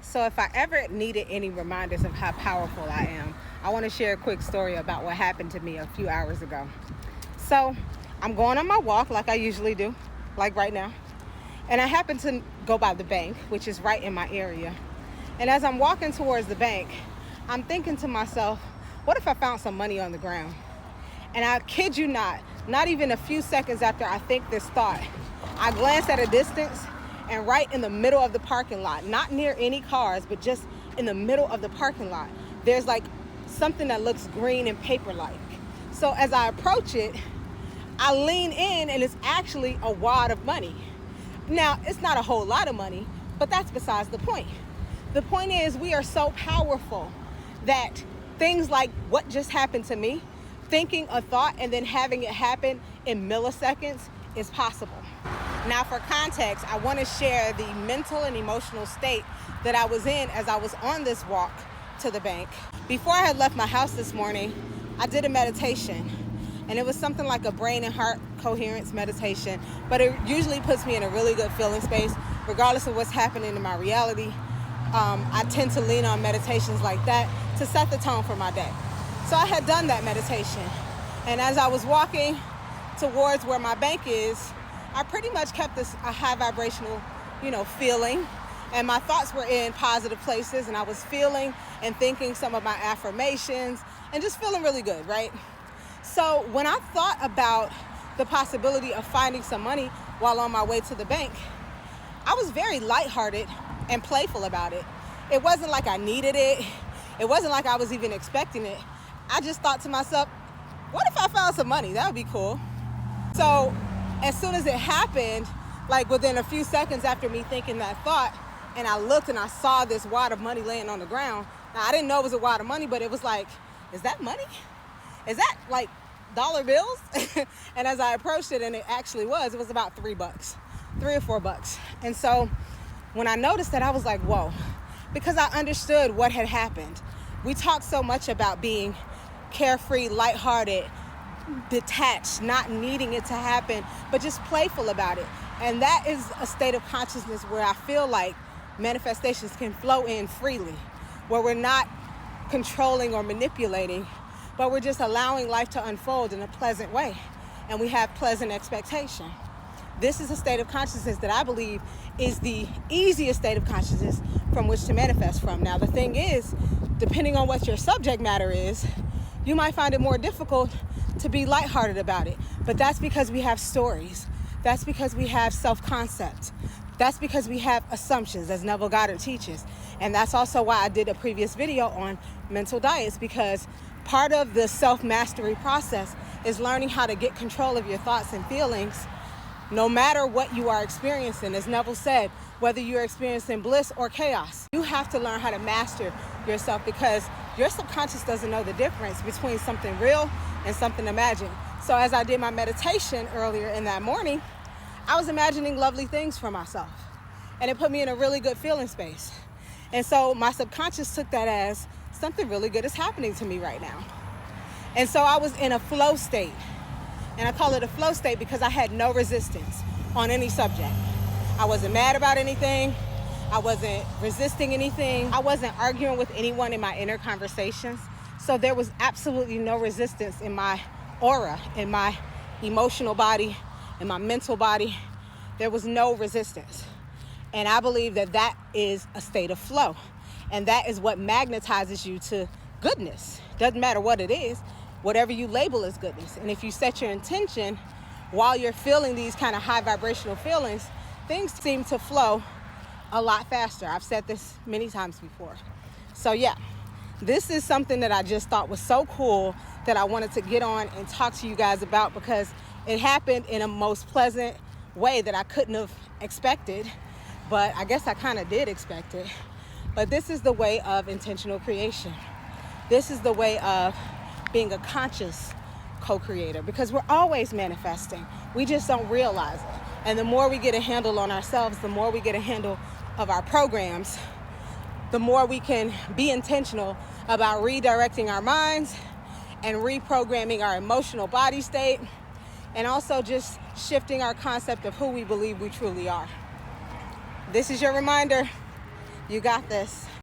So if I ever needed any reminders of how powerful I am, I want to share a quick story about what happened to me a few hours ago. So I'm going on my walk like I usually do, like right now. And I happen to go by the bank, which is right in my area. And as I'm walking towards the bank, I'm thinking to myself, what if I found some money on the ground? And I kid you not even a few seconds after I think this thought, I glance at a distance, and right in the middle of the parking lot, not near any cars, but just in the middle of the parking lot, there's like something that looks green and paper-like. So as I approach it, I lean in, and it's actually a wad of money. Now, it's not a whole lot of money, but that's besides the point. The point is, we are so powerful that things like what just happened to me, thinking a thought and then having it happen in milliseconds, is possible. Now, for context, I want to share the mental and emotional state that I was in as I was on this walk to the bank. Before I had left my house this morning, I did a meditation, and it was something like a brain and heart coherence meditation, but it usually puts me in a really good feeling space, regardless of what's happening in my reality. I tend to lean on meditations like that to set the tone for my day. So I had done that meditation, and as I was walking towards where my bank is, I pretty much kept a high vibrational, feeling, and my thoughts were in positive places, and I was feeling and thinking some of my affirmations and just feeling really good, right? So when I thought about the possibility of finding some money while on my way to the bank, I was very lighthearted and playful about it. It wasn't like I needed it. It wasn't like I was even expecting it. I just thought to myself, what if I found some money? That would be cool. So as soon as it happened, like within a few seconds after me thinking that thought, and I looked and I saw this wad of money laying on the ground. Now, I didn't know it was a wad of money, but it was like, is that money? Is that like dollar bills? And as I approached it, and it actually was, it was about $3 or $4. And so when I noticed that, I was like, whoa, because I understood what had happened. We talk so much about being carefree, lighthearted, detached, not needing it to happen, but just playful about it. And that is a state of consciousness where I feel like manifestations can flow in freely, where we're not controlling or manipulating, but we're just allowing life to unfold in a pleasant way, and we have pleasant expectation. This is a state of consciousness that I believe is the easiest state of consciousness from which to manifest from. Now, the thing is, depending on what your subject matter is, you might find it more difficult to be lighthearted about it. But that's because we have stories. That's because we have self-concept. That's because we have assumptions, as Neville Goddard teaches. And that's also why I did a previous video on mental diets, because part of the self-mastery process is learning how to get control of your thoughts and feelings, no matter what you are experiencing. As Neville said, whether you're experiencing bliss or chaos, you have to learn how to master yourself, because your subconscious doesn't know the difference between something real and something imagined. So as I did my meditation earlier in that morning, I was imagining lovely things for myself, and it put me in a really good feeling space. And so my subconscious took that as something really good is happening to me right now. And so I was in a flow state. And I call it a flow state because I had no resistance on any subject. I wasn't mad about anything. I wasn't resisting anything. I wasn't arguing with anyone in my inner conversations. So there was absolutely no resistance in my aura, in my emotional body, in my mental body. There was no resistance. And I believe that that is a state of flow. And that is what magnetizes you to goodness. Doesn't matter what it is, whatever you label as goodness. And if you set your intention while you're feeling these kind of high vibrational feelings, things seem to flow a lot faster. I've said this many times before. So yeah, this is something that I just thought was so cool that I wanted to get on and talk to you guys about, because it happened in a most pleasant way that I couldn't have expected, but I guess I kind of did expect it. But this is the way of intentional creation. This is the way of being a conscious co-creator, because we're always manifesting. We just don't realize it. And the more we get a handle on ourselves, the more we get a handle of our programs, the more we can be intentional about redirecting our minds and reprogramming our emotional body state, and also just shifting our concept of who we believe we truly are. This is your reminder You got this.